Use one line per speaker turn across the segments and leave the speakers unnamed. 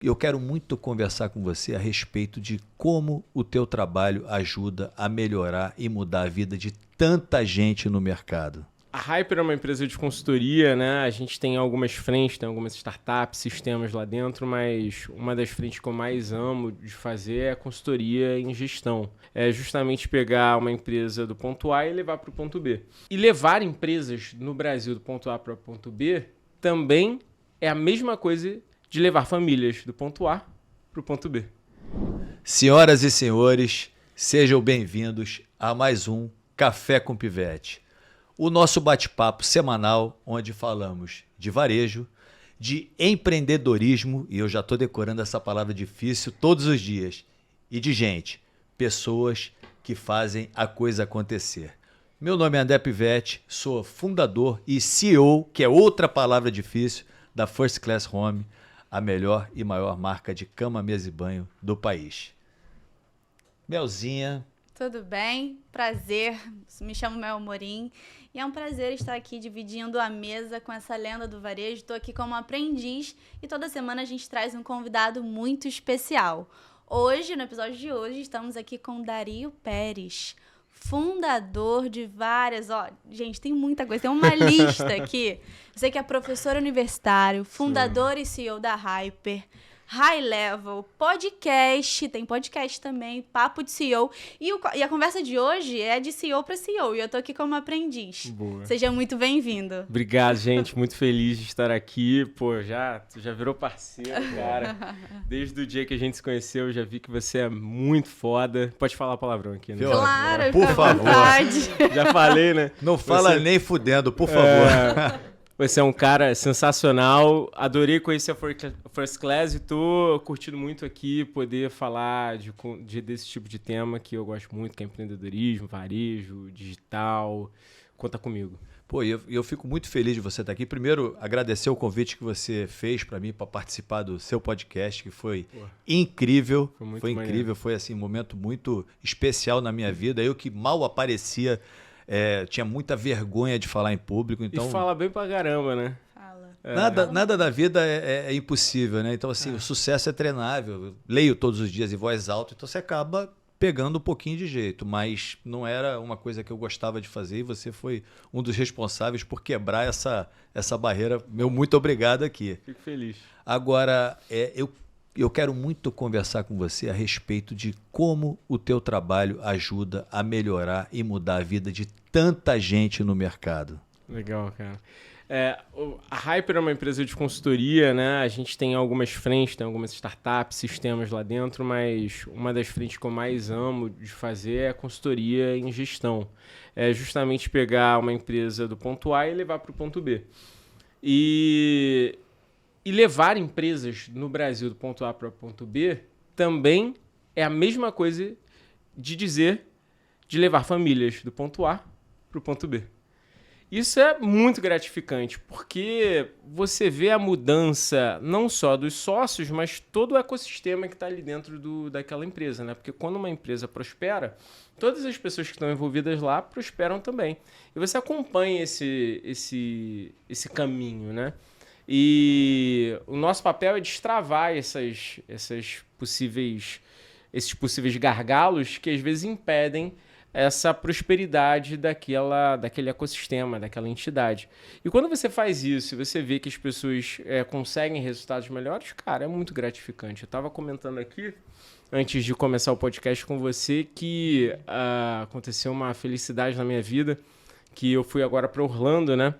Eu quero muito conversar com você a respeito de como o teu trabalho ajuda a melhorar e mudar a vida de tanta gente no mercado.
A Hyper é uma empresa de consultoria, né? A gente tem algumas frentes, tem algumas startups, sistemas lá dentro, mas uma das frentes que eu mais amo de fazer é a consultoria em gestão. É justamente pegar uma empresa do ponto A e levar para o ponto B. E levar empresas no Brasil do ponto A para o ponto B também é a mesma coisa de levar famílias do ponto A para o ponto B.
Senhoras e senhores, sejam bem-vindos a mais um Café com Pivete. O nosso bate-papo semanal, onde falamos de varejo, de empreendedorismo, e eu já estou decorando essa palavra difícil todos os dias, e de gente, pessoas que fazem a coisa acontecer. Meu nome é André Pivete, sou fundador e CEO, que é outra palavra difícil, da First Class Home, a melhor e maior marca de cama, mesa e banho do país. Melzinha.
Tudo bem? Prazer. Me chamo Mel Amorim e é um prazer estar aqui dividindo a mesa com essa lenda do varejo. Estou aqui como aprendiz e toda semana a gente traz um convidado muito especial. Hoje, no episódio de hoje, estamos aqui com Dario Pérez, fundador de várias... Gente, tem muita coisa, tem uma lista aqui. Você que é professor universitário, fundador e CEO da Hyper, High Level, podcast, tem podcast também, Papo de CEO. E a conversa de hoje é de CEO para CEO, e eu tô aqui como aprendiz.
Boa.
Seja muito bem-vindo.
Obrigado, gente. Muito feliz de estar aqui. Pô, tu já virou parceiro, cara. Desde o dia que a gente se conheceu, eu já vi que você é muito foda. Pode falar palavrão aqui, né?
Claro,
por
fica à
favor.
vontade.
Já falei, né?
Não fala nem fudendo, por favor.
Você é um cara sensacional. Adorei conhecer a First Class e tô curtindo muito aqui poder falar desse tipo de tema que eu gosto muito, que é empreendedorismo, varejo, digital. Conta comigo.
Pô, eu fico muito feliz de você estar aqui. Primeiro, agradecer o convite que você fez para mim para participar do seu podcast, que foi incrível. Foi incrível, foi assim, um momento muito especial na minha vida. Eu que mal aparecia, tinha muita vergonha de falar em público. Então,
e fala bem pra caramba, né?
Nada da vida é impossível, né? Então, assim, o sucesso é treinável. Eu leio todos os dias em voz alta, então você acaba pegando um pouquinho de jeito, mas não era uma coisa que eu gostava de fazer e você foi um dos responsáveis por quebrar essa barreira. Meu muito obrigado aqui.
Fico feliz.
Agora, eu quero muito conversar com você a respeito de como o teu trabalho ajuda a melhorar e mudar a vida de tanta gente no mercado.
Legal, cara. A Hyper é uma empresa de consultoria, né? A gente tem algumas frentes, tem algumas startups, sistemas lá dentro, mas uma das frentes que eu mais amo de fazer é a consultoria em gestão. É justamente pegar uma empresa do ponto A e levar para o ponto B. E levar empresas no Brasil do ponto A para o ponto B também é a mesma coisa de levar famílias do ponto A para o ponto B. Isso é muito gratificante, porque você vê a mudança não só dos sócios, mas todo o ecossistema que está ali dentro daquela empresa, né? Porque quando uma empresa prospera, todas as pessoas que estão envolvidas lá prosperam também. E você acompanha esse caminho, né? E o nosso papel é destravar esses possíveis gargalos que às vezes impedem essa prosperidade daquele ecossistema, daquela entidade. E quando você faz isso e você vê que as pessoas conseguem resultados melhores, cara, é muito gratificante. Eu estava comentando aqui, antes de começar o podcast com você, que aconteceu uma felicidade na minha vida, que eu fui agora para Orlando, né?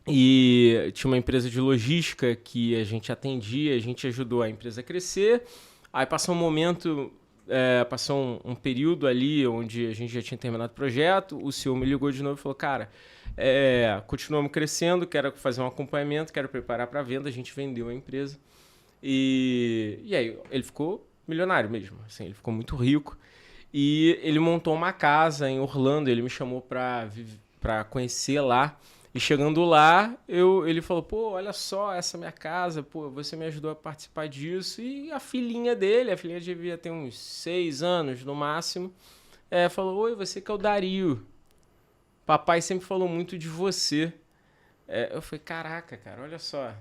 E tinha uma empresa de logística que a gente atendia, a gente ajudou a empresa a crescer. Aí passou um momento... passou um período ali onde a gente já tinha terminado o projeto, o CEO me ligou de novo e falou, cara, continuamos crescendo, quero fazer um acompanhamento, quero preparar para a venda, a gente vendeu a empresa. E aí ele ficou milionário mesmo, assim, ele ficou muito rico. E ele montou uma casa em Orlando, ele me chamou para conhecer lá. E chegando lá, ele falou, pô, olha só essa minha casa, pô, você me ajudou a participar disso. E a filhinha devia ter uns 6 anos no máximo, falou, oi, você que é o Dario. Papai sempre falou muito de você. Eu falei, caraca, cara, olha só.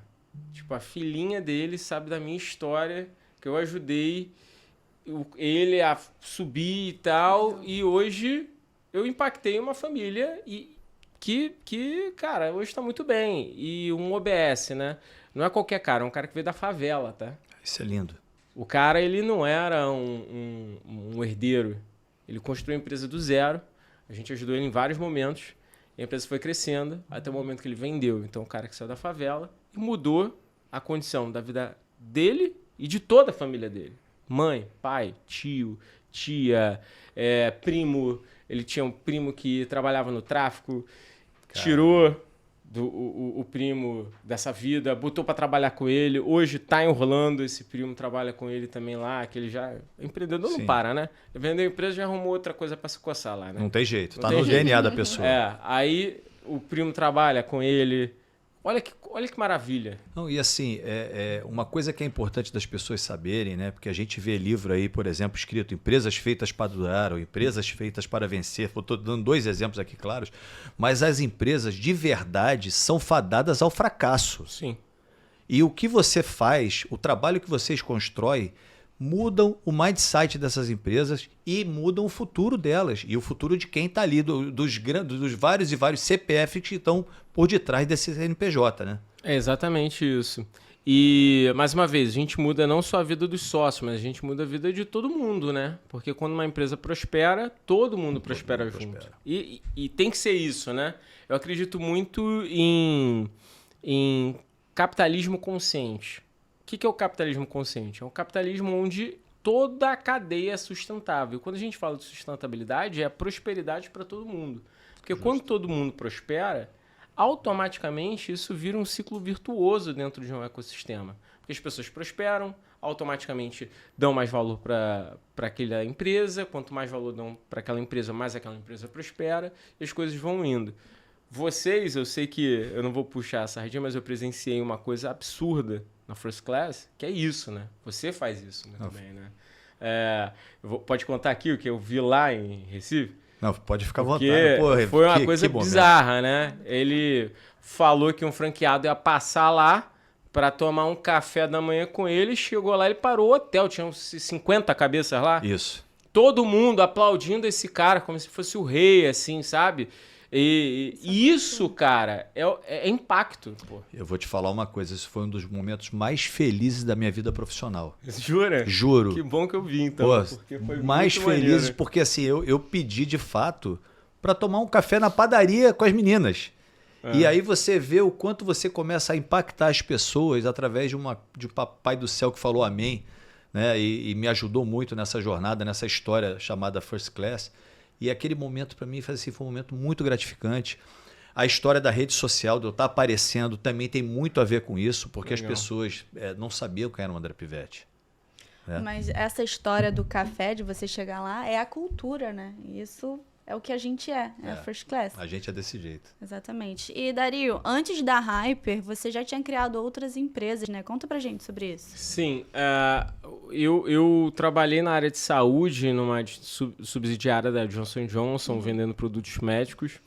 Tipo, a filhinha dele sabe da minha história, que eu ajudei ele a subir e tal, e hoje eu impactei uma família que, cara, hoje tá muito bem. E um OBS, né? Não é qualquer cara, é um cara que veio da favela, tá?
Isso é lindo.
O cara, ele não era um herdeiro. Ele construiu a empresa do zero. A gente ajudou ele em vários momentos. E a empresa foi crescendo até o momento que ele vendeu. Então, o cara que saiu da favela e mudou a condição da vida dele e de toda a família dele. Mãe, pai, tio, tia, primo. Ele tinha um primo que trabalhava no tráfico. Tirou o primo dessa vida, botou para trabalhar com ele. Hoje tá em Orlando, esse primo trabalha com ele também lá, que ele já... Empreendedor não para, né? Vendeu a empresa, já arrumou outra coisa para se coçar lá, né?
Não tem jeito, tá no DNA da pessoa.
Aí o primo trabalha com ele. Olha que maravilha.
Não, e assim, uma coisa que é importante das pessoas saberem, né? Porque a gente vê livro aí, por exemplo, escrito Empresas Feitas para Durar ou Empresas Feitas para Vencer. Estou dando 2 exemplos aqui claros. Mas as empresas, de verdade, são fadadas ao fracasso.
Sim.
E o que você faz, o trabalho que vocês constroem, mudam o mindset dessas empresas e mudam o futuro delas. E o futuro de quem está ali, dos vários e vários CPFs que estão por detrás desse CNPJ, né?
É exatamente isso. E, mais uma vez, a gente muda não só a vida dos sócios, mas a gente muda a vida de todo mundo, né? Porque quando uma empresa prospera, todo mundo prospera junto. E tem que ser isso, né? Eu acredito muito em capitalismo consciente. O que é o capitalismo consciente? É um capitalismo onde toda a cadeia é sustentável. Quando a gente fala de sustentabilidade, é prosperidade para todo mundo. Porque quando todo mundo prospera, automaticamente isso vira um ciclo virtuoso dentro de um ecossistema. Porque as pessoas prosperam, automaticamente dão mais valor para aquela empresa. Quanto mais valor dão para aquela empresa, mais aquela empresa prospera e as coisas vão indo. Vocês, eu sei que eu não vou puxar a sardinha, mas eu presenciei uma coisa absurda na First Class, que é isso, né? Você faz isso muito bem, né? Pode contar aqui o que eu vi lá em Recife?
Não, pode ficar à
Porque
vontade. Porra,
foi uma coisa bizarra, né? Ele falou que um franqueado ia passar lá para tomar um café da manhã com ele, chegou lá, ele parou o hotel, tinha uns 50 cabeças lá.
Isso.
Todo mundo aplaudindo esse cara como se fosse o rei, assim, sabe? E isso, cara, é impacto. Pô.
Eu vou te falar uma coisa, esse foi um dos momentos mais felizes da minha vida profissional.
Jura?
Juro.
Que bom que eu vi, então.
Pô,
porque foi
mais
muito
felizes
maneiro.
porque assim, eu pedi de fato para tomar um café na padaria com as meninas. E aí você vê o quanto você começa a impactar as pessoas através de um papai do céu que falou amém, né? E me ajudou muito nessa jornada, nessa história chamada First Class. E aquele momento para mim foi um momento muito gratificante. A história da rede social, de eu estar aparecendo, também tem muito a ver com isso, porque
Legal.
as pessoas não sabiam quem era o André Pivete.
Mas essa história do café, de você chegar lá, é a cultura, né? Isso é o que a gente é a First Class.
A gente é desse jeito.
Exatamente. E, Dario, antes da Hyper, você já tinha criado outras empresas, né? Conta pra gente sobre isso.
Sim, eu trabalhei na área de saúde, numa subsidiária da Johnson & Johnson, vendendo produtos médicos.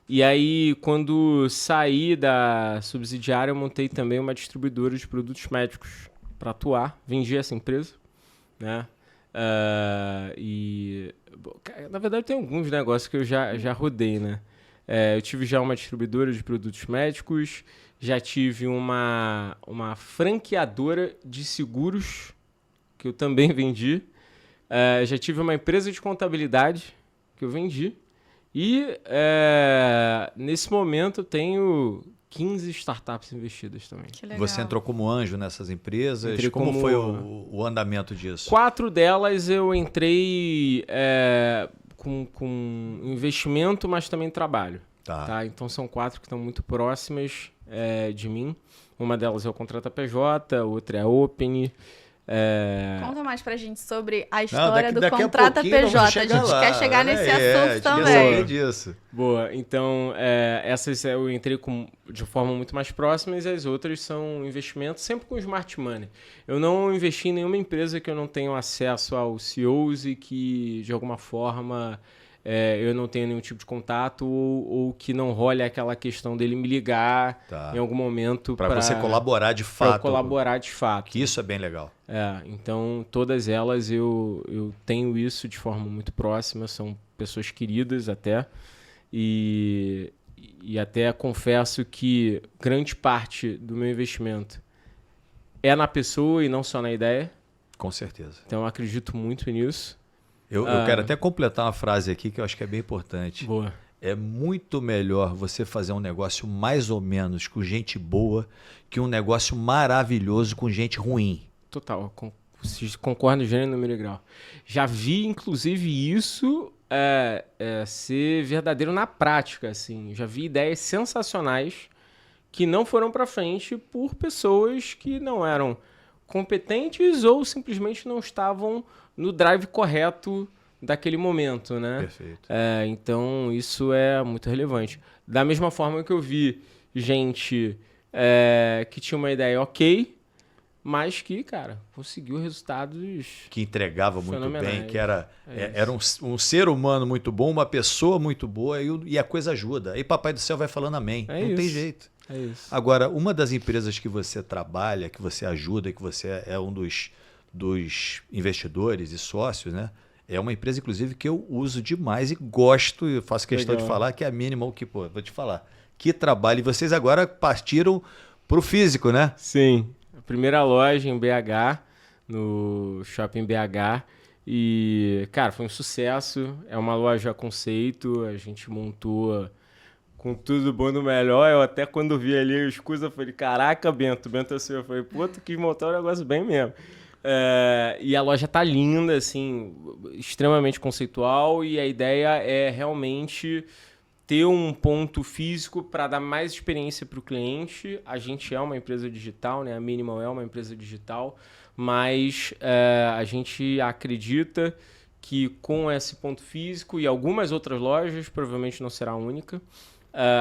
E aí, quando saí da subsidiária, eu montei também uma distribuidora de produtos médicos para atuar. Vendi essa empresa, né? Na verdade, tem alguns negócios que eu já rodei, né? Eu tive já uma distribuidora de produtos médicos, já tive uma franqueadora de seguros, que eu também vendi. Já tive uma empresa de contabilidade, que eu vendi. E, nesse momento, eu tenho 15 startups investidas também.
Que legal.
Você entrou como anjo nessas empresas?
Entrei
Como
como-
foi o andamento disso?
4 delas eu entrei com investimento, mas também trabalho. Tá? Então são 4 que estão muito próximas de mim. Uma delas é o Contrata PJ, outra é a Open.
Conta mais pra gente sobre a história do
daqui a
Contrata
pouquinho nós
PJ. A
vamos chegar
gente
lá,
quer chegar
né?
nesse
A
assunto
gente quer
também.
saber disso.
Boa, então essas eu entrei de forma muito mais próxima e as outras são investimentos, sempre com smart money. Eu não investi em nenhuma empresa que eu não tenho acesso aos CEOs e que, de alguma forma, eu não tenho nenhum tipo de contato ou que não role aquela questão dele me ligar em algum momento
para você colaborar de
Para
fato.
colaborar de fato.
Que isso é bem legal.
Então todas elas eu tenho isso de forma muito próxima, são pessoas queridas até, e até confesso que grande parte do meu investimento é na pessoa e não só na ideia.
Com certeza.
Então eu acredito muito nisso.
Eu quero até completar uma frase aqui que eu acho que é bem importante.
Boa.
É muito melhor você fazer um negócio mais ou menos com gente boa que um negócio maravilhoso com gente ruim.
Total, concordo no gênero, número e grau. Já vi, inclusive, isso ser verdadeiro na prática. Assim. Já vi ideias sensacionais que não foram para frente por pessoas que não eram competentes ou simplesmente não estavam no drive correto daquele momento, né?
Perfeito.
Então, isso é muito relevante. Da mesma forma que eu vi gente que tinha uma ideia ok, mas que, cara, conseguiu resultados
que entregava muito bem, que era um ser humano muito bom, uma pessoa muito boa e a coisa ajuda. Aí Papai do Céu vai falando amém. Não tem jeito.
É isso.
Agora, uma das empresas que você trabalha, que você ajuda, que você é um dos investidores e sócios, né? É uma empresa, inclusive, que eu uso demais e gosto, e faço questão de falar, que é a Minimal, que, pô, vou te falar, que trabalho. E vocês agora partiram para o físico, né?
Sim. A primeira loja em BH, no Shopping BH. E, cara, foi um sucesso. É uma loja conceito, a gente montou com tudo bom do melhor. Eu até quando vi ali os custos, eu falei, caraca, Bento é seu. Eu falei, pô, tu quis montar um negócio bem mesmo. E a loja tá linda, assim, extremamente conceitual, e a ideia é realmente ter um ponto físico para dar mais experiência para o cliente. A gente é uma empresa digital, né? A Minimal é uma empresa digital, mas a gente acredita que com esse ponto físico e algumas outras lojas, provavelmente não será a única,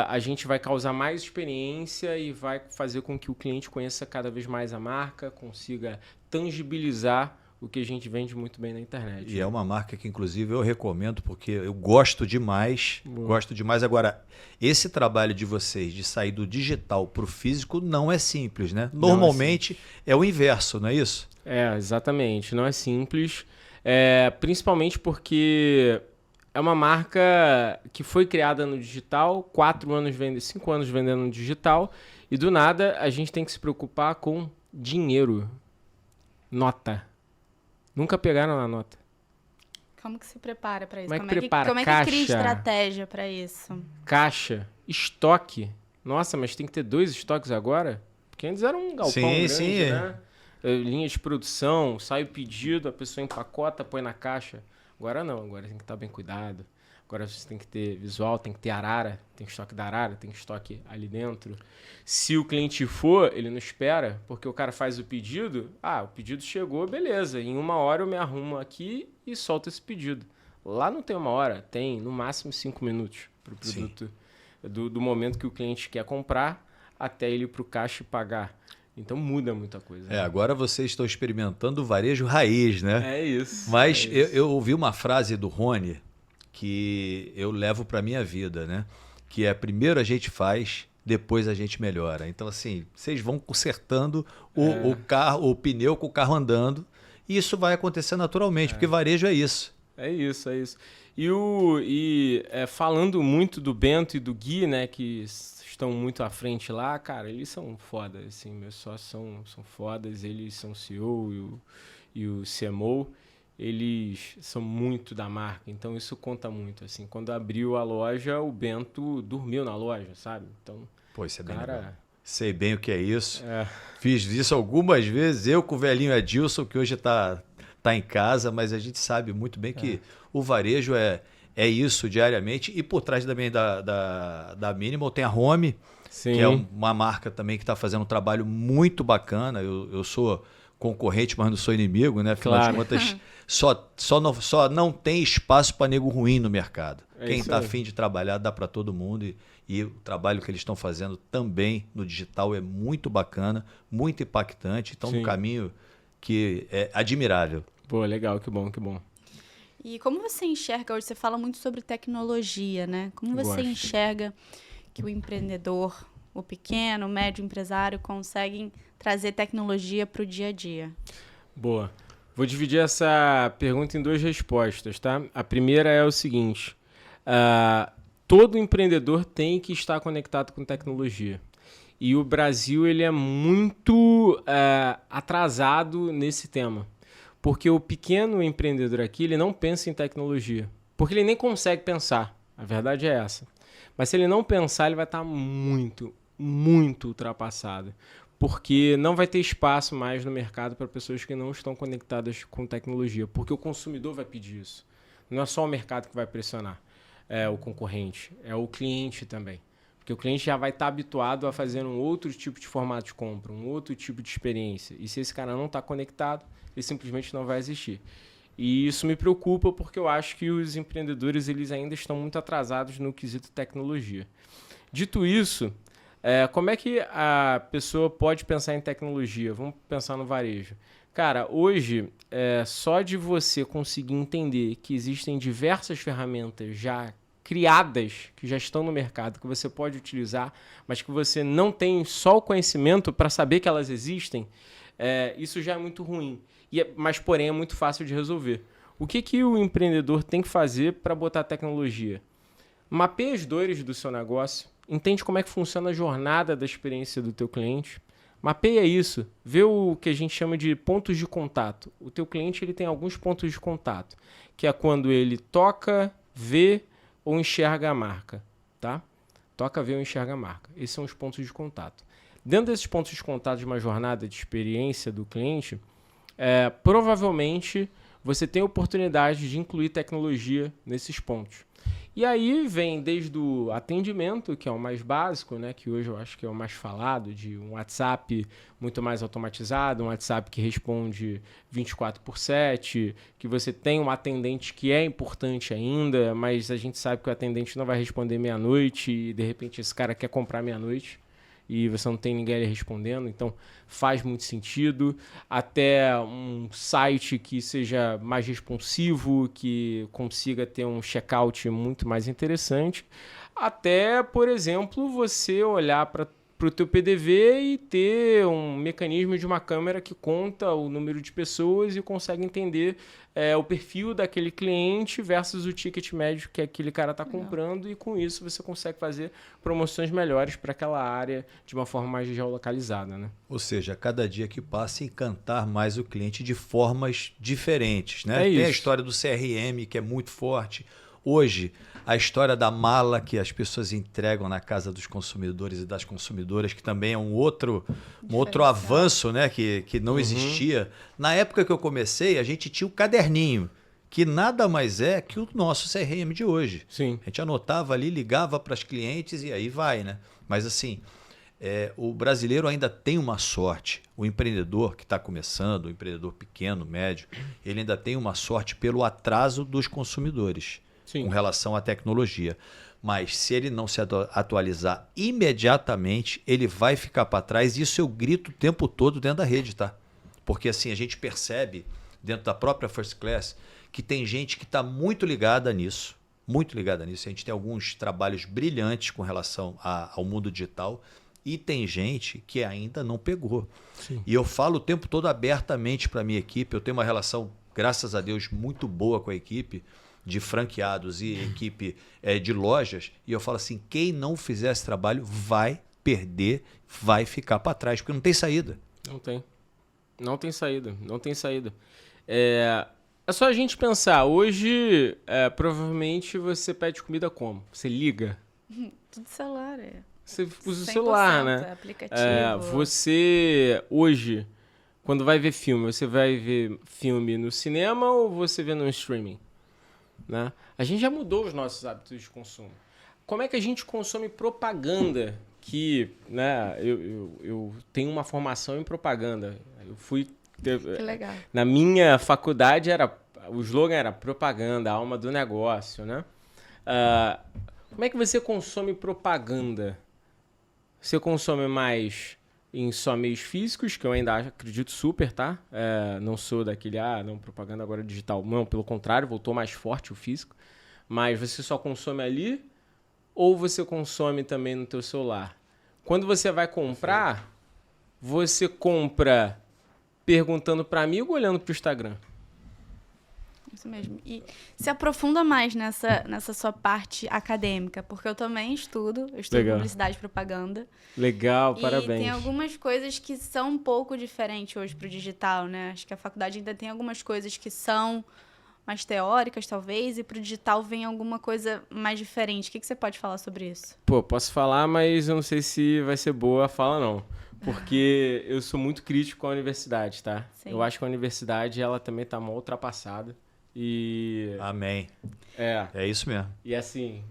a gente vai causar mais experiência e vai fazer com que o cliente conheça cada vez mais a marca, consiga tangibilizar o que a gente vende muito bem na internet.
E é uma marca que, inclusive, eu recomendo porque eu gosto demais. Boa. Gosto demais. Agora, esse trabalho de vocês de sair do digital para o físico não é simples, né? Normalmente é o inverso, não é isso?
Exatamente. Não é simples. Principalmente porque é uma marca que foi criada no digital, 5 anos vendendo no digital, e do nada a gente tem que se preocupar com dinheiro. Nota. Nunca pegaram na nota.
Como que se prepara para isso?
Como é que
cria estratégia para isso?
Caixa, estoque. Nossa, mas tem que ter 2 estoques agora? Porque antes era um galpão grande, né? Linha de produção, sai o pedido, a pessoa empacota, põe na caixa. Agora não, agora tem que estar bem cuidado. Agora você tem que ter visual, tem que ter arara, tem estoque da arara, tem estoque ali dentro. Se o cliente for, ele não espera, porque o cara faz o pedido, o pedido chegou, beleza, em 1 hora eu me arrumo aqui e solto esse pedido. Lá não tem 1 hora, tem no máximo 5 minutos para o produto, do momento que o cliente quer comprar até ele ir para o caixa e pagar. Então muda muita coisa. Né?
Agora vocês estão experimentando o varejo raiz, né?
É isso.
Mas eu ouvi uma frase do Rony que eu levo para minha vida, né? Que é primeiro a gente faz, depois a gente melhora. Então, assim, vocês vão consertando o pneu com o carro andando e isso vai acontecer naturalmente, porque varejo é isso.
É isso. Falando muito do Bento e do Gui, né, que estão muito à frente lá, cara, eles são fodas, assim, meus sócios são fodas, eles são o CEO e o CMO. Eles são muito da marca, então isso conta muito. Assim, quando abriu a loja, o Bento dormiu na loja, sabe? Então,
pô, isso é bem legal. Sei bem o que é isso. Fiz isso algumas vezes, eu com o velhinho Edilson, que hoje está em casa, mas a gente sabe muito bem que o varejo é isso diariamente. E por trás também da Minimal tem a Home, que é uma marca também que está fazendo um trabalho muito bacana. Eu sou concorrente, mas não sou inimigo, né? Afinal de contas, só não tem espaço para nego ruim no mercado. Quem está afim de trabalhar dá para todo mundo e o trabalho que eles estão fazendo também no digital é muito bacana, muito impactante. Então, um caminho que é admirável.
Pô, legal, que bom.
E como você enxerga hoje? Você fala muito sobre tecnologia, né? Como você enxerga que o empreendedor, o pequeno, o médio empresário conseguem trazer tecnologia para o dia a dia?
Boa. Vou dividir essa pergunta em 2 respostas, tá? A primeira é o seguinte: todo empreendedor tem que estar conectado com tecnologia. E o Brasil ele é muito atrasado nesse tema. Porque o pequeno empreendedor aqui ele não pensa em tecnologia. Porque ele nem consegue pensar. A verdade é essa. Mas se ele não pensar, ele vai estar muito, muito ultrapassado. Porque não vai ter espaço mais no mercado para pessoas que não estão conectadas com tecnologia. Porque o consumidor vai pedir isso. Não é só o mercado que vai pressionar o concorrente, é o cliente também. Porque o cliente já vai estar habituado a fazer um outro tipo de formato de compra, um outro tipo de experiência. E se esse cara não está conectado, ele simplesmente não vai existir. E isso me preocupa porque eu acho que os empreendedores eles ainda estão muito atrasados no quesito tecnologia. Dito isso, como é que a pessoa pode pensar em tecnologia? Vamos pensar no varejo. Cara, hoje, só de você conseguir entender que existem diversas ferramentas já criadas, que já estão no mercado, que você pode utilizar, mas que você não tem só o conhecimento para saber que elas existem, isso já é muito ruim. Mas, porém, é muito fácil de resolver. O que o empreendedor tem que fazer para botar tecnologia? Mapeia as dores do seu negócio, entende como é que funciona a jornada da experiência do teu cliente, mapeia isso, vê o que a gente chama de pontos de contato. O teu cliente ele tem alguns pontos de contato, que é quando ele toca, vê ou enxerga a marca. Tá? Toca, vê ou enxerga a marca. Esses são os pontos de contato. Dentro desses pontos de contato de uma jornada de experiência do cliente, provavelmente você tem a oportunidade de incluir tecnologia nesses pontos. E aí vem desde o atendimento, que é o mais básico, né, que hoje eu acho que é o mais falado, de um WhatsApp muito mais automatizado, um WhatsApp que responde 24/7, que você tem um atendente que é importante ainda, mas a gente sabe que o atendente não vai responder meia-noite e de repente esse cara quer comprar meia-noite e você não tem ninguém ali respondendo, então faz muito sentido. Até um site que seja mais responsivo, que consiga ter um checkout muito mais interessante. Até, por exemplo, você olhar para o teu PDV e ter um mecanismo de uma câmera que conta o número de pessoas e consegue entender o perfil daquele cliente versus o ticket médio que aquele cara está comprando, e com isso você consegue fazer promoções melhores para aquela área de uma forma mais geolocalizada, né?
Ou seja, cada dia que passa encantar mais o cliente de formas diferentes, né?
Tem
a história do CRM que é muito forte. Hoje, a história da mala que as pessoas entregam na casa dos consumidores e das consumidoras, que também é um outro avanço, né? que não existia. Na época que eu comecei, a gente tinha o caderninho, que nada mais é que o nosso CRM de hoje.
Sim.
A gente anotava ali, ligava para os clientes e aí vai, né? Mas assim, o brasileiro ainda tem uma sorte. O empreendedor que está começando, o empreendedor pequeno, médio, ele ainda tem uma sorte pelo atraso dos consumidores. Sim. Com relação à tecnologia. Mas se ele não se atualizar imediatamente, ele vai ficar para trás. Isso eu grito o tempo todo dentro da rede, tá? Porque assim, a gente percebe dentro da própria First Class que tem gente que está muito ligada nisso. Muito ligada nisso. A gente tem alguns trabalhos brilhantes com relação ao mundo digital. E tem gente que ainda não pegou. Sim. E eu falo o tempo todo abertamente para a minha equipe. Eu tenho uma relação, graças a Deus, muito boa com a equipe de franqueados e equipe de lojas, e eu falo assim, quem não fizer esse trabalho vai perder, vai ficar para trás, porque não tem saída.
Não tem saída. É só a gente pensar, hoje provavelmente você pede comida como? Você liga?
Tudo celular,
Você usa o celular, né?
Aplicativo.
Você, hoje, quando vai ver filme, você vai ver filme no cinema ou você vê no streaming? Né? A gente já mudou os nossos hábitos de consumo. Como é que a gente consome propaganda? Que, né, eu tenho uma formação em propaganda. Eu fui...
Que legal.
Na minha faculdade, o slogan era propaganda, a alma do negócio. Né? Como é que você consome propaganda? Você consome mais em só meios físicos, que eu ainda acredito super, tá? Não sou daquele, não, propaganda agora digital. Não, pelo contrário, voltou mais forte o físico. Mas você só consome ali ou você consome também no teu celular? Quando você vai comprar, você compra perguntando para amigo ou olhando para o Instagram?
Isso mesmo. E se aprofunda mais nessa sua parte acadêmica, porque eu também estudo
Legal.
publicidade e propaganda.
Legal,
E
parabéns.
tem algumas coisas que são um pouco diferentes hoje pro digital, né? Acho que a faculdade ainda tem algumas coisas que são mais teóricas, talvez, e pro digital vem alguma coisa mais diferente. O que você pode falar sobre isso?
Pô, posso falar, mas eu não sei se vai ser boa a fala, não. Porque eu sou muito crítico com a universidade, tá?
Sim.
Eu acho que a universidade, ela também tá mal ultrapassada. E...
Amém. É isso mesmo.
E assim,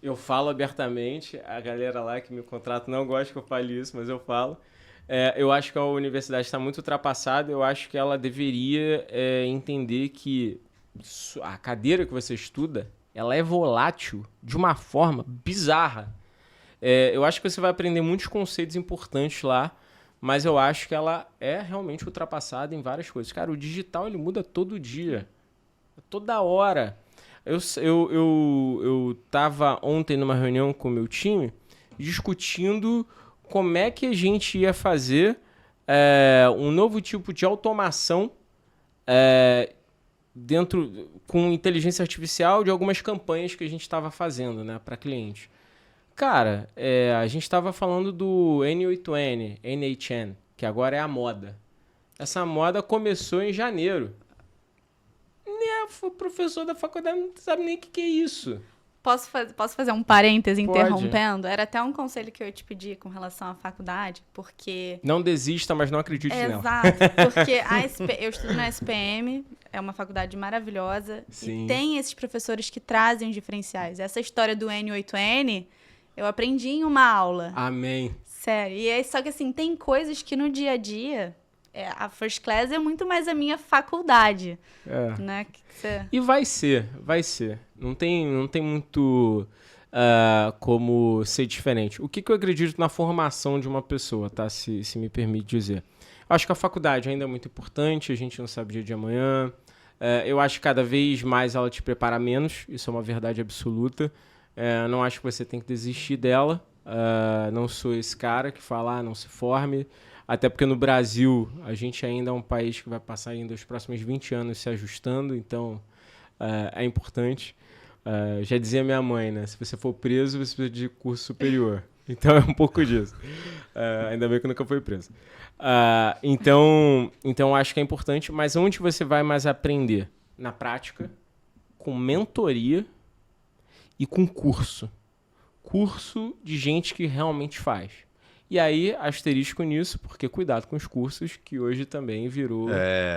eu falo abertamente, a galera lá que me contrata não gosta que eu fale isso, mas eu falo. Eu acho que a universidade está muito ultrapassada, eu acho que ela deveria entender que a cadeira que você estuda, ela é volátil de uma forma bizarra. Eu acho que você vai aprender muitos conceitos importantes lá, mas eu acho que ela é realmente ultrapassada em várias coisas. Cara, o digital ele muda todo dia. Toda hora. Eu tava ontem numa reunião com o meu time discutindo como é que a gente ia fazer um novo tipo de automação com inteligência artificial de algumas campanhas que a gente estava fazendo, né, para clientes. Cara, a gente estava falando do N8N, NHN, que agora é a moda. Essa moda começou em janeiro. O professor da faculdade não sabe nem o que é isso.
Posso fazer um parêntese
Pode.
interrompendo? Era até um conselho que eu ia te pedir com relação à faculdade, porque...
Não desista, mas não acredite nela.
Exato, porque eu estudo na SPM, é uma faculdade maravilhosa,
Sim.
e tem esses professores que trazem os diferenciais. Essa história do N8N, eu aprendi em uma aula.
Amém.
Sério, só que assim, tem coisas que no dia a dia... a First Class é muito mais a minha faculdade, né?
E vai ser. Não tem muito como ser diferente. O que eu acredito na formação de uma pessoa, tá? Se me permite dizer. Eu acho que a faculdade ainda é muito importante, a gente não sabe o dia de amanhã. Eu acho que cada vez mais ela te prepara menos, isso é uma verdade absoluta. Não acho que você tem que desistir dela. Não sou esse cara que fala, não se forme. Até porque no Brasil, a gente ainda é um país que vai passar ainda os próximos 20 anos se ajustando, então é importante. Já dizia minha mãe, né? Se você for preso, você precisa de curso superior. Então é um pouco disso. Ainda bem que eu nunca fui preso. Então acho que é importante, mas onde você vai mais aprender? Na prática, com mentoria e com curso. Curso de gente que realmente faz. E aí, asterisco nisso, porque cuidado com os cursos, que hoje também virou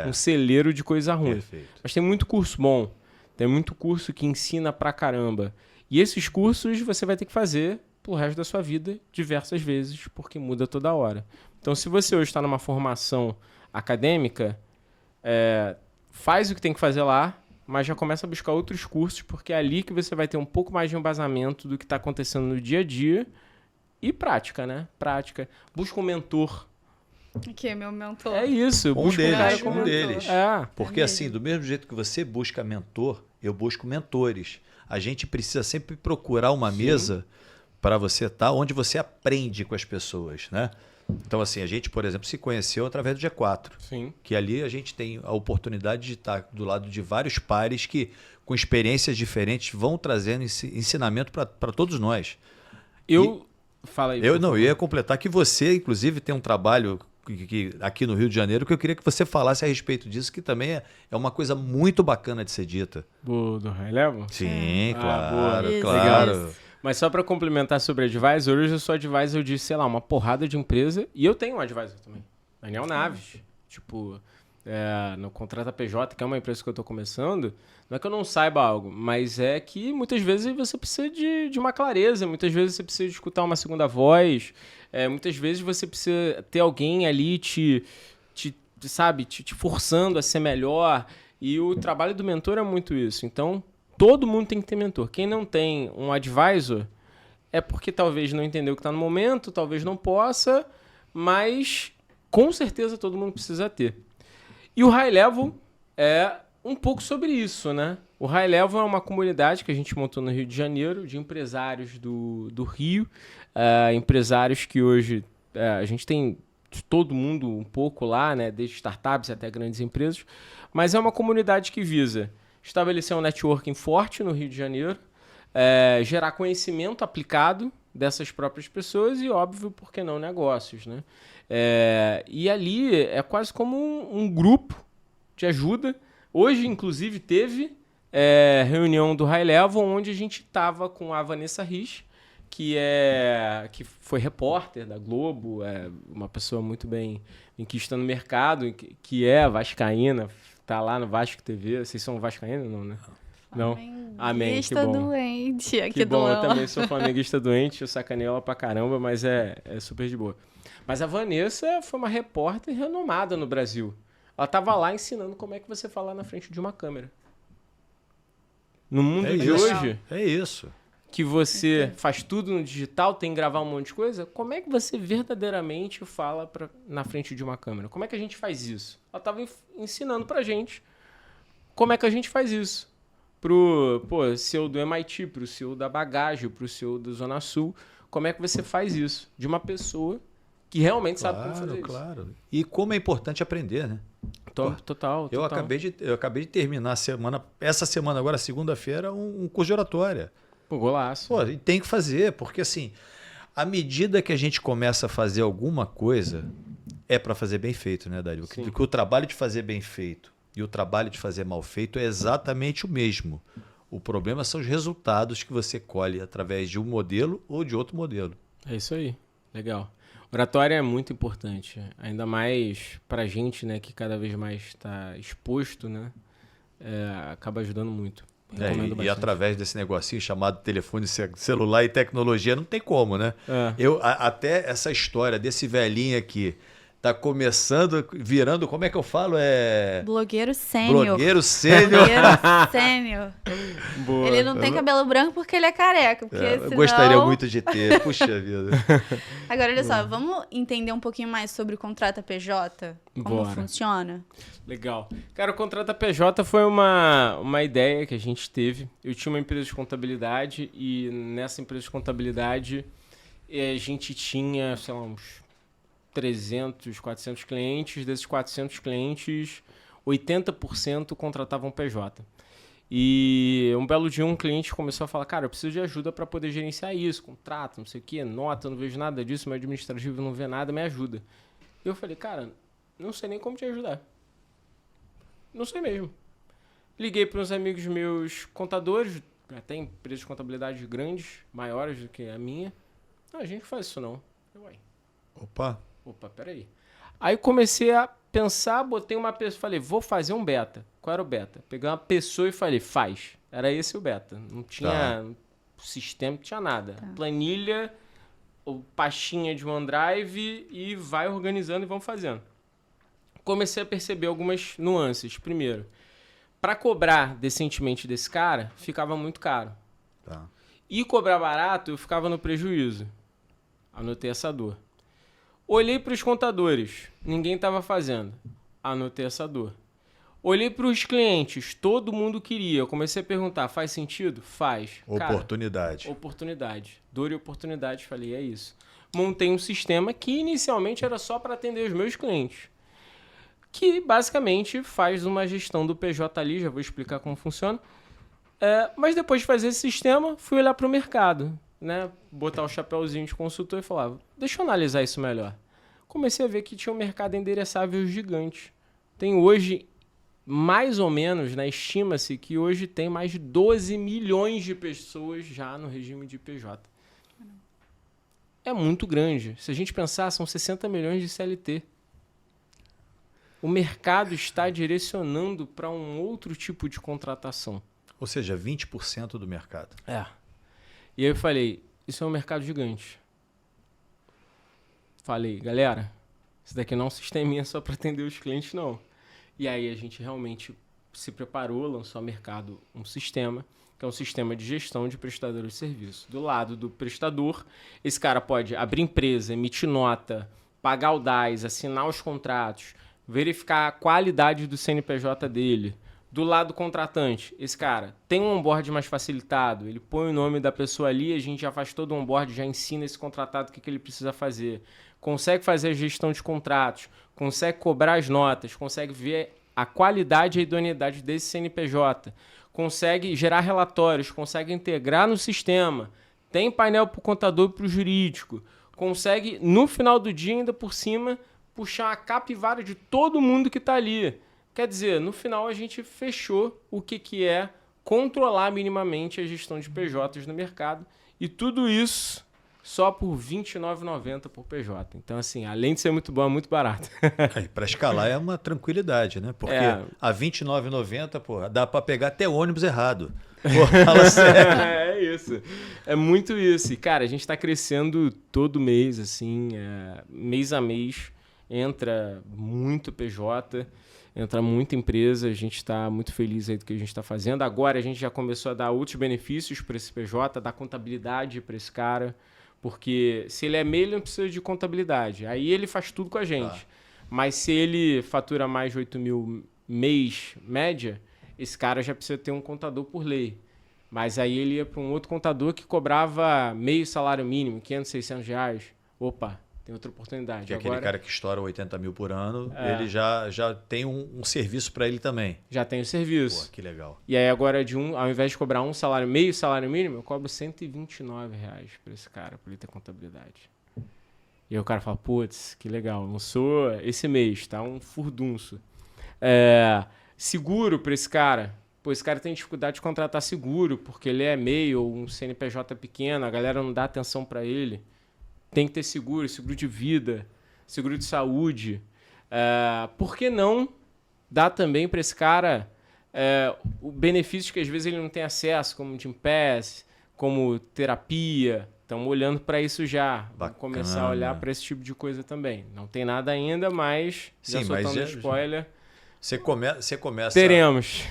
um celeiro de coisa ruim.
Perfeito.
Mas tem muito curso bom, tem muito curso que ensina pra caramba. E esses cursos você vai ter que fazer pro resto da sua vida diversas vezes, porque muda toda hora. Então, se você hoje está numa formação acadêmica, faz o que tem que fazer lá, mas já começa a buscar outros cursos, porque é ali que você vai ter um pouco mais de embasamento do que está acontecendo no dia a dia. E prática, né? Prática. Busca um mentor.
Aqui é meu mentor.
É isso.
Um deles. Porque
É
assim, do mesmo jeito que você busca mentor, eu busco mentores. A gente precisa sempre procurar uma mesa para você estar onde você aprende com as pessoas, né? Então assim, a gente, por exemplo, se conheceu através do G4.
Sim.
Que ali a gente tem a oportunidade de estar do lado de vários pares que, com experiências diferentes, vão trazendo ensinamento para todos nós.
Fala aí.
Eu ia completar que você, inclusive, tem um trabalho aqui no Rio de Janeiro que eu queria que você falasse a respeito disso, que também é uma coisa muito bacana de ser dita.
Do relevo?
Sim, claro,
boa.
claro.
Isso.
Mas só para complementar sobre advisor, hoje eu sou advisor de, sei lá, uma porrada de empresa. E eu tenho um advisor também. Daniel Naves. Tipo, no Contrata PJ, que é uma empresa que eu tô começando, não é que eu não saiba algo, mas é que muitas vezes você precisa de uma clareza, muitas vezes você precisa de escutar uma segunda voz, muitas vezes você precisa ter alguém ali te forçando a ser melhor. E o trabalho do mentor é muito isso. Então, todo mundo tem que ter mentor. Quem não tem um advisor é porque talvez não entendeu o que está no momento, talvez não possa, mas com certeza todo mundo precisa ter. E o High Level é um pouco sobre isso, né? O High Level é uma comunidade que a gente montou no Rio de Janeiro, de empresários do Rio, empresários que hoje a gente tem de todo mundo um pouco lá, né? Desde startups até grandes empresas, mas é uma comunidade que visa estabelecer um networking forte no Rio de Janeiro, gerar conhecimento aplicado dessas próprias pessoas e, óbvio, por que não, negócios, né? E ali é quase como um grupo de ajuda. Hoje, inclusive, teve reunião do High Level, onde a gente estava com a Vanessa Rich, que foi repórter da Globo, uma pessoa muito bem enquista no mercado, que é vascaína, tá lá no Vasco TV. Vocês são vascaínos, não, né? Não? Amém, que bom.
Doente aqui
que
do
bom, eu
Leão.
também sou flamenguista doente, eu sacaneio ela pra caramba, mas é super de boa. Mas a Vanessa foi uma repórter renomada no Brasil. Ela tava lá ensinando como é que você fala na frente de uma câmera. No mundo de hoje,
É isso.
que você faz tudo no digital, tem que gravar um monte de coisa, como é que você verdadeiramente fala na frente de uma câmera? Como é que a gente faz isso? Ela estava ensinando pra gente como é que a gente faz isso. Pro CEO do MIT, pro CEO da Bagagem, pro CEO do Zona Sul, como é que você faz isso? De uma pessoa que realmente sabe como fazer isso.
Claro. E como é importante aprender, né?
Total.
Eu acabei de terminar essa semana agora, segunda-feira, um curso de oratória.
Pô, golaço.
E tem que fazer, porque assim, à medida que a gente começa a fazer alguma coisa, é para fazer bem feito, né, Dario? Porque o trabalho de fazer bem feito e o trabalho de fazer mal feito é exatamente o mesmo. O problema são os resultados que você colhe através de um modelo ou de outro modelo.
É isso aí. Legal. Oratória é muito importante, ainda mais pra gente, né, que cada vez mais está exposto, né, acaba ajudando muito.
E através desse negocinho chamado telefone celular e tecnologia, não tem como, né? Até essa história desse velhinho aqui tá começando, virando, como é que eu falo?
Blogueiro sênior.
Blogueiro sênior.
Blogueiro sênior.
Boa.
Ele não tem cabelo branco porque ele é careca. Porque
Eu
senão...
gostaria muito de ter. Puxa vida.
Agora, olha só, vamos entender um pouquinho mais sobre o Contrata PJ? Como
Bora.
Funciona?
Legal. Cara, o Contrata PJ foi uma ideia que a gente teve. Eu tinha uma empresa de contabilidade e nessa empresa de contabilidade a gente tinha, sei lá, uns 300, 400 clientes. Desses 400 clientes, 80% contratavam PJ. E um belo dia um cliente começou a falar, cara, eu preciso de ajuda para poder gerenciar isso, contrato, não sei o quê, nota, não vejo nada disso, meu administrativo não vê nada, me ajuda. E eu falei, cara, não sei nem como te ajudar. Não sei mesmo. Liguei para uns amigos meus contadores, até empresas de contabilidade grandes, maiores do que a minha. Não, a gente faz isso não. Uai. Opa, peraí. Aí comecei a pensar, botei uma pessoa, falei, vou fazer um beta. Qual era o beta? Peguei uma pessoa e falei, faz. Era esse o beta. Não tinha sistema, não tinha nada. Planilha, ou pastinha de OneDrive e vai organizando e vamos fazendo. Comecei a perceber algumas nuances. Primeiro, para cobrar decentemente desse cara, ficava muito caro. E cobrar barato, eu ficava no prejuízo. Anotei essa dor. Olhei para os contadores, ninguém estava fazendo. Anotei essa dor. Olhei para os clientes, todo mundo queria. Eu comecei a perguntar, faz sentido? Faz.
Oportunidade.
Cara, oportunidade. Dor e oportunidade, falei, é isso. Montei um sistema que inicialmente era só para atender os meus clientes. Que basicamente faz uma gestão do PJ ali, já vou explicar como funciona. Mas depois de fazer esse sistema, fui olhar para o mercado, né? Botar o chapéuzinho de consultor e falar, deixa eu analisar isso melhor. Comecei a ver que tinha um mercado endereçável gigante. Tem hoje, mais ou menos, né, estima-se que hoje tem mais de 12 milhões de pessoas já no regime de PJ. É muito grande. Se a gente pensar, são 60 milhões de CLT. O mercado está direcionando para um outro tipo de contratação.
Ou seja, 20% do mercado.
E aí eu falei, isso é um mercado gigante. Falei, galera, isso daqui não é um sisteminha só para atender os clientes, não. E aí a gente realmente se preparou, lançou ao mercado um sistema, que é um sistema de gestão de prestadores de serviço. Do lado do prestador, esse cara pode abrir empresa, emitir nota, pagar o DAS, assinar os contratos, verificar a qualidade do CNPJ dele. Do lado contratante, esse cara tem um onboard mais facilitado, ele põe o nome da pessoa ali, a gente já faz todo o onboard, já ensina esse contratado o que ele precisa fazer. Consegue fazer a gestão de contratos, consegue cobrar as notas, consegue ver a qualidade e a idoneidade desse CNPJ, consegue gerar relatórios, consegue integrar no sistema, tem painel para o contador e para o jurídico, consegue, no final do dia, ainda por cima, puxar a capivara de todo mundo que está ali. Quer dizer, no final a gente fechou o que é controlar minimamente a gestão de PJs no mercado. E tudo isso só por R$ 29,90 por PJ. Então, assim, além de ser muito bom, é muito barato.
Para escalar é uma tranquilidade, né? Porque a R$ 29,90, porra, dá para pegar até ônibus errado. Porra, fala sério.
É isso. É muito isso. E, cara, a gente está crescendo todo mês, assim, mês a mês. Entra muito PJ, entra muita empresa, a gente está muito feliz aí do que a gente está fazendo. Agora a gente já começou a dar outros benefícios para esse PJ, dar contabilidade para esse cara, porque se ele é MEI, ele não precisa de contabilidade. Aí ele faz tudo com a gente. Tá. Mas se ele fatura mais de 8 mil mês média, esse cara já precisa ter um contador por lei. Mas aí ele ia para um outro contador que cobrava meio salário mínimo, R$500, R$600. Opa! Tem outra oportunidade.
Que aquele cara que estoura 80 mil por ano, ele já tem um serviço para ele também.
Já tem o serviço.
Pô, que legal.
E aí agora, ao invés de cobrar meio salário mínimo, eu cobro R$129 para esse cara, para ele ter contabilidade. E aí o cara fala, putz, que legal, não sou esse mês, tá? Um furdunço. Seguro para esse cara. Pô, esse cara tem dificuldade de contratar seguro, porque ele é MEI ou um CNPJ pequeno, a galera não dá atenção para ele. Tem que ter seguro de vida, seguro de saúde. Por que não dar também para esse cara o benefício que às vezes ele não tem acesso, como Gympass, como terapia? Estamos olhando para isso já. Vamos começar a olhar para esse tipo de coisa também. Não tem nada ainda, mas já soltando spoiler.
Você começa...
Teremos.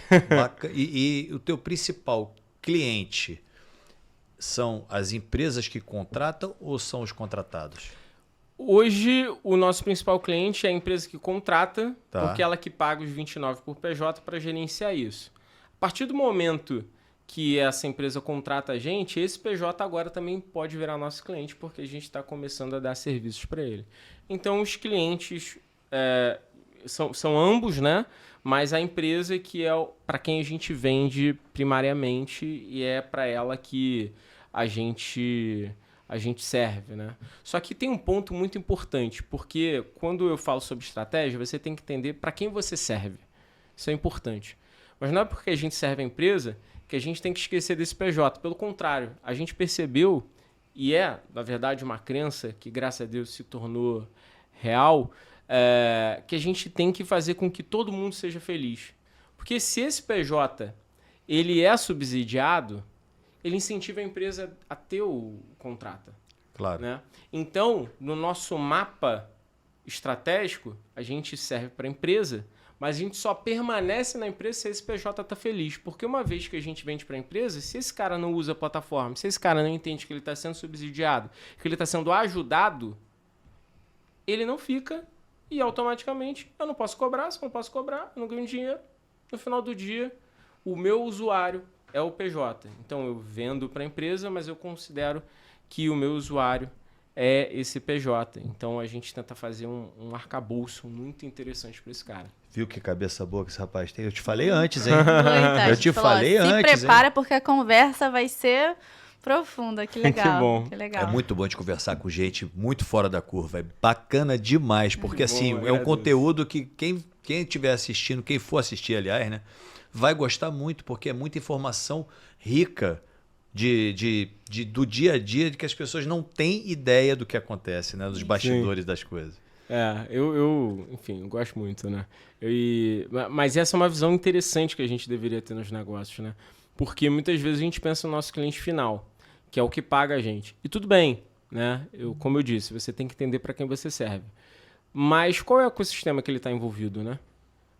E o teu principal cliente... São as empresas que contratam ou são os contratados?
Hoje, o nosso principal cliente é a empresa que contrata,
tá.
Porque ela que paga os 29 por PJ para gerenciar isso. A partir do momento que essa empresa contrata a gente, esse PJ agora também pode virar nosso cliente, porque a gente está começando a dar serviços para ele. Então, os clientes são ambos, né? Mas a empresa que é para quem a gente vende primariamente e é para ela que a gente serve, né? Só que tem um ponto muito importante, porque quando eu falo sobre estratégia, você tem que entender para quem você serve. Isso é importante. Mas não é porque a gente serve a empresa que a gente tem que esquecer desse PJ. Pelo contrário, a gente percebeu, e na verdade, uma crença que, graças a Deus, se tornou real, que a gente tem que fazer com que todo mundo seja feliz. Porque se esse PJ ele é subsidiado, ele incentiva a empresa a ter o contrato.
Claro.
Né? Então, no nosso mapa estratégico, a gente serve para a empresa, mas a gente só permanece na empresa se esse PJ está feliz. Porque uma vez que a gente vende para a empresa, se esse cara não usa a plataforma, se esse cara não entende que ele está sendo subsidiado, que ele está sendo ajudado, ele não fica e automaticamente eu não posso cobrar. Se eu não posso cobrar, eu não ganho dinheiro. No final do dia, o meu usuário é o PJ. Então, eu vendo para a empresa, mas eu considero que o meu usuário é esse PJ. Então, a gente tenta fazer um arcabouço muito interessante para esse cara.
Viu que cabeça boa que esse rapaz tem? Eu te falei antes, hein?
Eu te falei antes, se prepara, hein? Porque a conversa vai ser profunda. Que legal.
Que bom.
Que legal.
É muito bom de conversar com gente muito fora da curva. É bacana demais, porque assim, é um conteúdo que quem estiver assistindo, quem for assistir, aliás, né? Vai gostar muito, porque é muita informação rica do dia a dia, de que as pessoas não têm ideia do que acontece, né? Dos bastidores das coisas.
Enfim, eu gosto muito, né? Mas essa é uma visão interessante que a gente deveria ter nos negócios, né? Porque muitas vezes a gente pensa no nosso cliente final, que é o que paga a gente. E tudo bem, né? Como eu disse, você tem que entender para quem você serve. Mas qual é o ecossistema que ele está envolvido, né?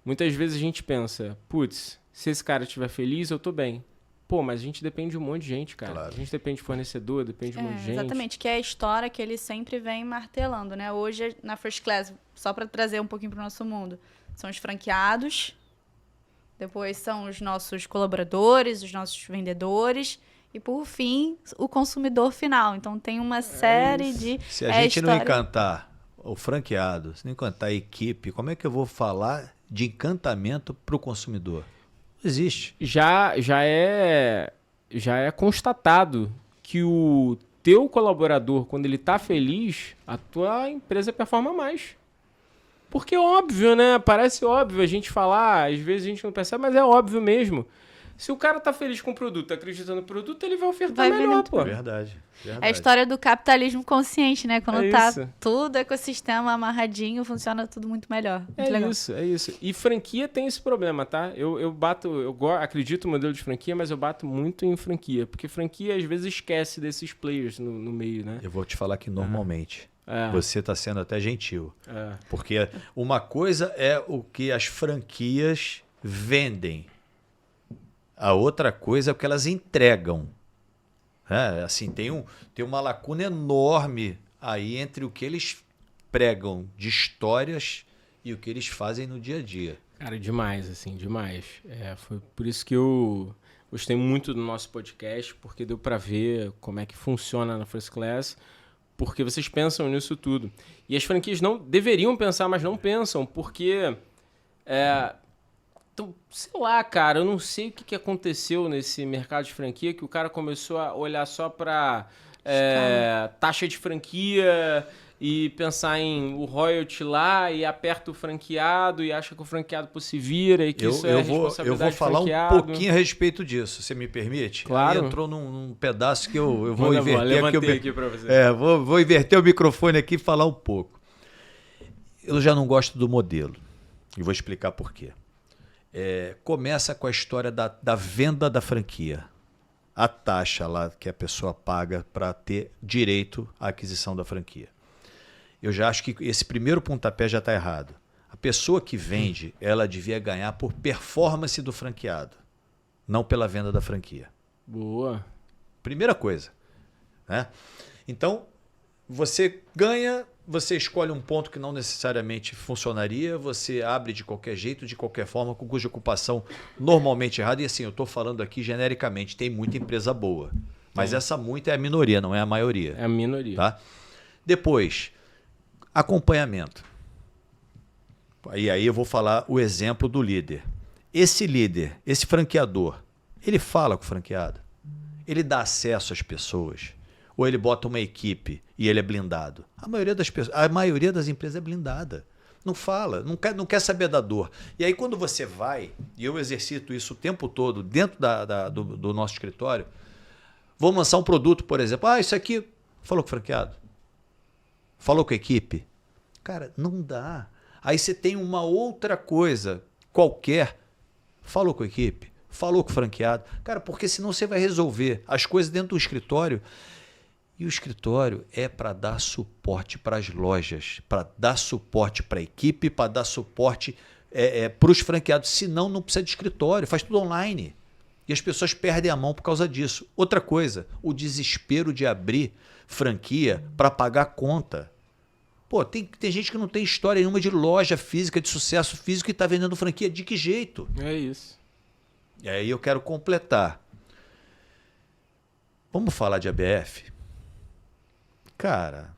Muitas vezes a gente pensa, putz, se esse cara estiver feliz, eu estou bem. Pô, mas a gente depende de um monte de gente, cara.
Claro.
A gente depende de fornecedor, depende de um monte de gente.
Exatamente, que é a história que ele sempre vem martelando, né? Hoje, na First Class, só para trazer um pouquinho para o nosso mundo, são os franqueados, depois são os nossos colaboradores, os nossos vendedores e, por fim, o consumidor final. Então, tem uma série de...
Se a gente não encantar o franqueado, se não encantar a equipe, como é que eu vou falar de encantamento para o consumidor? Não existe.
Já é constatado que o teu colaborador, quando ele tá feliz, a tua empresa performa mais. Porque é óbvio, né? Parece óbvio a gente falar, às vezes a gente não percebe, mas é óbvio mesmo. Se o cara tá feliz com o produto, acredita no produto, ele vai ofertar melhor, pô.
Verdade.
É a história do capitalismo consciente, né? Quando
É
tá
isso.
tudo ecossistema amarradinho, funciona tudo muito melhor. Muito legal.
É isso. E franquia tem esse problema, tá? Eu acredito no modelo de franquia, mas eu bato muito em franquia. Porque franquia, às vezes, esquece desses players no meio, né?
Eu vou te falar que normalmente você está sendo até gentil. Porque uma coisa é o que as franquias vendem. A outra coisa é o que elas entregam. Assim, tem uma lacuna enorme aí entre o que eles pregam de histórias e o que eles fazem no dia a dia.
Cara, demais, assim, demais. Foi por isso que eu gostei muito do nosso podcast, porque deu para ver como é que funciona na First Class, porque vocês pensam nisso tudo. E as franquias não deveriam pensar, mas não pensam, porque... Então, sei lá, cara, eu não sei o que aconteceu nesse mercado de franquia, que o cara começou a olhar só para taxa de franquia e pensar em o royalty lá e aperta o franqueado e acha que o franqueado se vira e que isso é responsabilidade
eu vou falar
do franqueado.
Um pouquinho a respeito disso, você me permite?
Claro.
Aí entrou num pedaço que eu vou inverter
aqui para você.
Vou inverter o microfone aqui e falar um pouco. Eu já não gosto do modelo e vou explicar por quê. Começa com a história da venda da franquia. A taxa lá que a pessoa paga para ter direito à aquisição da franquia. Eu já acho que esse primeiro pontapé já está errado. A pessoa que vende, ela devia ganhar por performance do franqueado, não pela venda da franquia.
Boa.
Primeira coisa. Né? Então, você ganha... Você escolhe um ponto que não necessariamente funcionaria, você abre de qualquer jeito, de qualquer forma, com cuja ocupação normalmente errada. E assim, eu estou falando aqui genericamente, tem muita empresa boa. Mas essa muita é a minoria, não é a maioria.
É a minoria.
Tá? Depois, acompanhamento. E aí eu vou falar o exemplo do líder. Esse líder, esse franqueador, ele fala com o franqueado? Ele dá acesso às pessoas? Ou ele bota uma equipe e ele é blindado? A maioria das empresas é blindada. Não fala, não quer saber da dor. E aí quando você vai, e eu exercito isso o tempo todo dentro do nosso escritório, vou lançar um produto, por exemplo. Isso aqui, falou com o franqueado? Falou com a equipe? Cara, não dá. Aí você tem uma outra coisa qualquer, falou com a equipe? Falou com o franqueado? Cara, porque senão você vai resolver as coisas dentro do escritório. E o escritório é para dar suporte para as lojas, para dar suporte para a equipe, para dar suporte para os franqueados. Senão, não precisa de escritório, faz tudo online. E as pessoas perdem a mão por causa disso. Outra coisa, o desespero de abrir franquia para pagar conta. Pô, tem gente que não tem história nenhuma de loja física, de sucesso físico e está vendendo franquia. De que jeito?
É isso.
E aí eu quero completar. Vamos falar de ABF? Cara,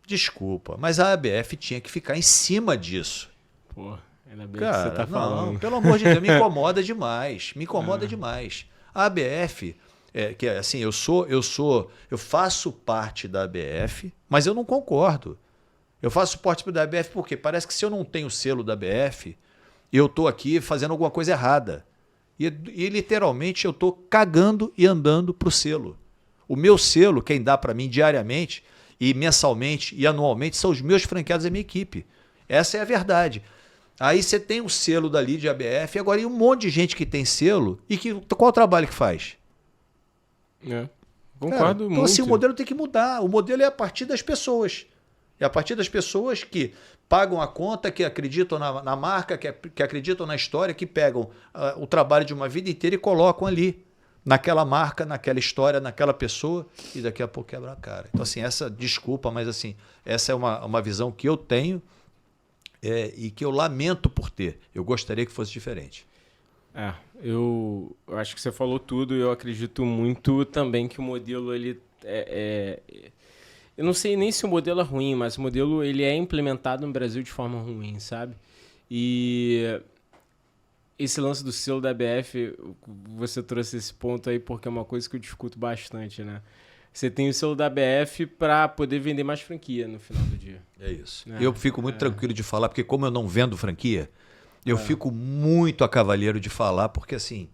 desculpa, mas a ABF tinha que ficar em cima disso.
Pô, ainda bem
cara,
que você tá falando.
Não, pelo amor de Deus, me incomoda demais. Me incomoda demais. A ABF, que assim, eu faço parte da ABF, mas eu não concordo. Eu faço parte da ABF porque parece que se eu não tenho o selo da ABF, eu estou aqui fazendo alguma coisa errada. E literalmente eu estou cagando e andando para o selo. O meu selo, quem dá para mim diariamente, e mensalmente e anualmente, são os meus franqueados e a minha equipe. Essa é a verdade. Aí você tem o selo dali de ABF, agora e um monte de gente que tem selo, e qual o trabalho que faz?
Concordo muito.
Então assim, o modelo tem que mudar. O modelo é a partir das pessoas. É a partir das pessoas que pagam a conta, que acreditam na marca, que acreditam na história, que pegam o trabalho de uma vida inteira e colocam ali. naquela marca, naquela história, naquela pessoa, e daqui a pouco quebra a cara. Então, assim, desculpa, mas assim, essa é uma visão que eu tenho e que eu lamento por ter. Eu gostaria que fosse diferente.
Eu acho que você falou tudo e eu acredito muito também que o modelo, eu não sei nem se o modelo é ruim, mas o modelo ele é implementado no Brasil de forma ruim, sabe? E esse lance do selo da ABF, você trouxe esse ponto aí porque é uma coisa que eu discuto bastante, né? Você tem o selo da ABF para poder vender mais franquia no final do dia.
É isso. Eu fico muito tranquilo de falar, porque como eu não vendo franquia, eu fico muito a cavaleiro de falar, porque assim,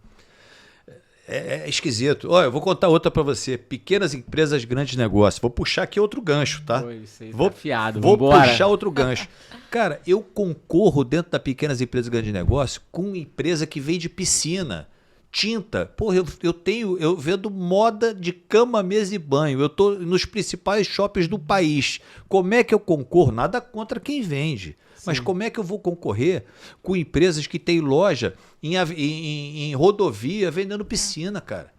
é esquisito. Olha, eu vou contar outra para você. Pequenas empresas, grandes negócios. Vou puxar aqui outro gancho, tá?
Isso aí
vou
tá afiado,
vou
vambora.
puxar outro gancho. Cara, eu concorro dentro da pequenas empresas, grandes negócios com empresa que vende piscina, tinta. Porra, eu vendo moda de cama, mesa e banho. Eu tô nos principais shoppings do país. Como é que eu concorro? Nada contra quem vende. Mas como é que eu vou concorrer com empresas que têm loja em rodovia vendendo piscina, cara?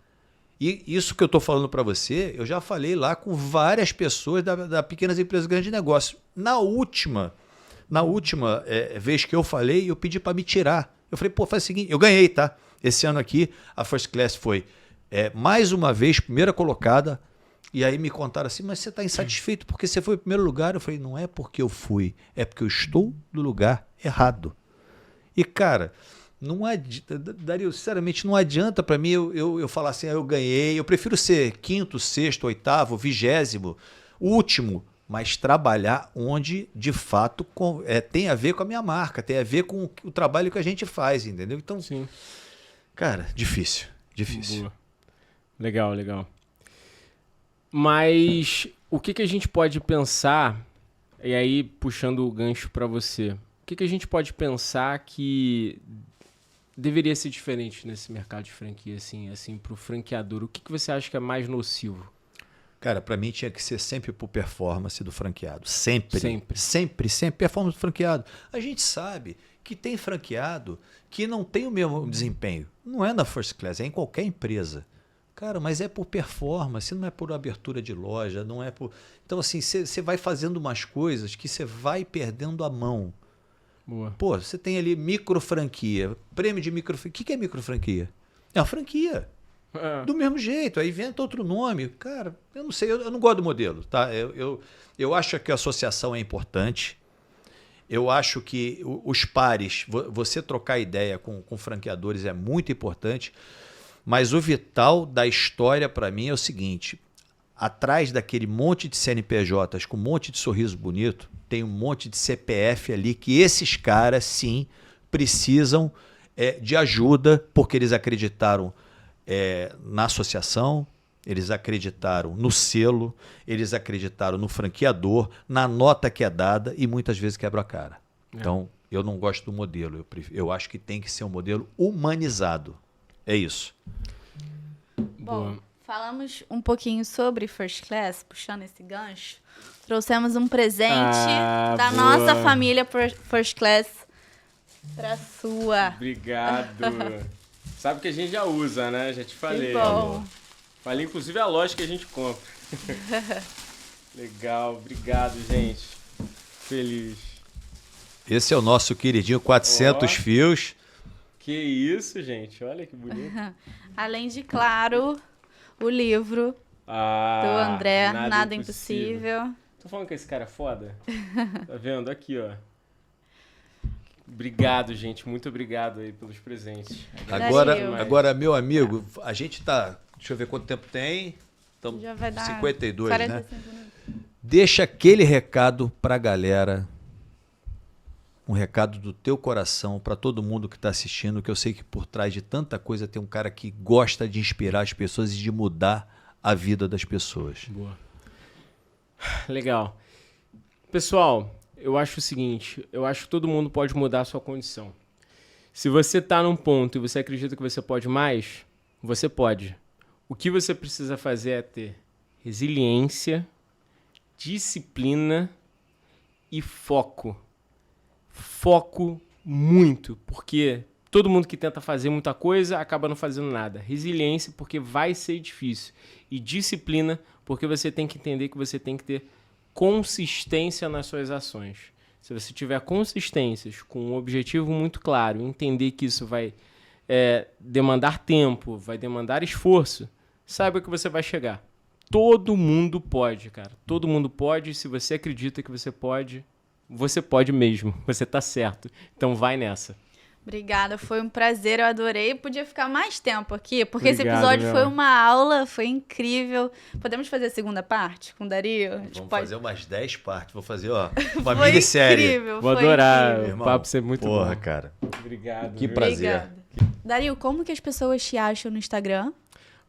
E isso que eu estou falando para você, eu já falei lá com várias pessoas da pequenas empresas grandes negócios. Na última vez que eu falei, eu pedi para me tirar. Eu falei, faz o seguinte, eu ganhei, tá? Esse ano aqui, a First Class foi mais uma vez primeira colocada. E aí me contaram assim, mas você está insatisfeito porque você foi em primeiro lugar? Eu falei, não é porque eu fui, é porque eu estou no lugar errado. E, cara, não adianta, Dario, sinceramente, não adianta para mim eu falar assim, eu ganhei, eu prefiro ser quinto, sexto, oitavo, 20º, último, mas trabalhar onde, de fato, tem a ver com a minha marca, tem a ver com o trabalho que a gente faz, entendeu? Então,
sim,
cara, difícil.
Boa. Legal. Mas o que a gente pode pensar, e aí puxando o gancho para você, o que a gente pode pensar que deveria ser diferente nesse mercado de franquia, assim para o franqueador? O que você acha que é mais nocivo?
Cara, para mim tinha que ser sempre por performance do franqueado. Sempre. Performance do franqueado. A gente sabe que tem franqueado que não tem o mesmo desempenho. Não é na First Class, é em qualquer empresa. Cara, mas é por performance, não é por abertura de loja, não é por... Então, assim, você vai fazendo umas coisas que você vai perdendo a mão.
Boa.
Pô, você tem ali micro franquia, prêmio de micro franquia. O que é micro franquia? É uma franquia. Do mesmo jeito, aí inventa outro nome. Cara, eu não sei, eu não gosto do modelo, tá? Eu acho que a associação é importante. Eu acho que os pares, você trocar ideia com franqueadores é muito importante. Mas o vital da história para mim é o seguinte: atrás daquele monte de CNPJs com um monte de sorriso bonito, tem um monte de CPF ali que esses caras, sim, precisam de ajuda porque eles acreditaram na associação, eles acreditaram no selo, eles acreditaram no franqueador, na nota que é dada e muitas vezes quebra a cara. Então, eu não gosto do modelo. Eu acho que tem que ser um modelo humanizado. É isso.
Bom, falamos um pouquinho sobre First Class, puxando esse gancho. Trouxemos um presente da nossa família First Class para sua.
Obrigado. Sabe que a gente já usa, né? Já te falei.
Que bom.
Falei, inclusive, a loja que a gente compra. Legal. Obrigado, gente. Feliz.
Esse é o nosso queridinho 400 fios.
Que isso, gente. Olha que bonito.
Além de, claro, o livro do André, Nada Impossível.
Tô falando que esse cara é foda? Tá vendo? Aqui, ó. Obrigado, gente. Muito obrigado aí pelos presentes.
Agora, meu amigo, a gente tá... Deixa eu ver quanto tempo tem. Estamos
já vai dar
52,
45
né?
minutos.
Deixa aquele recado pra galera. Um recado do teu coração para todo mundo que está assistindo, que eu sei que por trás de tanta coisa tem um cara que gosta de inspirar as pessoas e de mudar a vida das pessoas.
Boa. Legal. Pessoal, eu acho o seguinte, eu acho que todo mundo pode mudar a sua condição. Se você está num ponto e você acredita que você pode mais, você pode. O que você precisa fazer é ter resiliência, disciplina e foco. Foco muito, porque Todo mundo que tenta fazer muita coisa acaba não fazendo nada. Resiliência, porque vai ser difícil. E disciplina, porque você tem que entender que você tem que ter consistência nas suas ações. Se você tiver consistências com um objetivo muito claro, entender que isso vai demandar tempo, vai demandar esforço, saiba que você vai chegar. Todo mundo pode, cara. Todo mundo pode. Se você acredita que você pode mesmo. Você tá certo. Então vai nessa.
Obrigada, foi um prazer, eu adorei. Podia ficar mais tempo aqui, porque
Obrigado,
esse episódio
meu.
foi uma aula, foi incrível. Podemos fazer a segunda parte com o Dario? A gente
Vamos
pode-
fazer umas 10 partes. Vou fazer, ó, uma
Foi
minissérie.
incrível,
Vou
foi
adorar.
incrível.
Irmão,
O papo ser muito
porra,
bom.
cara.
Obrigado.
Que
viu?
prazer.
Obrigada. Dario, como que as pessoas te acham no Instagram?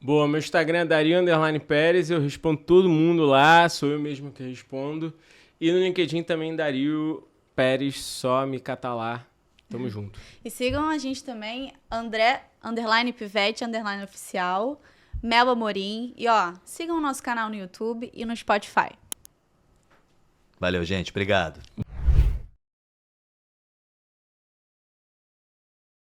Boa, meu Instagram é Dario_Pérez, eu respondo todo mundo lá, sou eu mesmo que respondo. E no LinkedIn também, Dario Pérez, só me catar lá. Tamo junto.
E sigam a gente também, André_Pivete_oficial, Mel Amorim. E ó, sigam o nosso canal no YouTube e no Spotify.
Valeu, gente. Obrigado.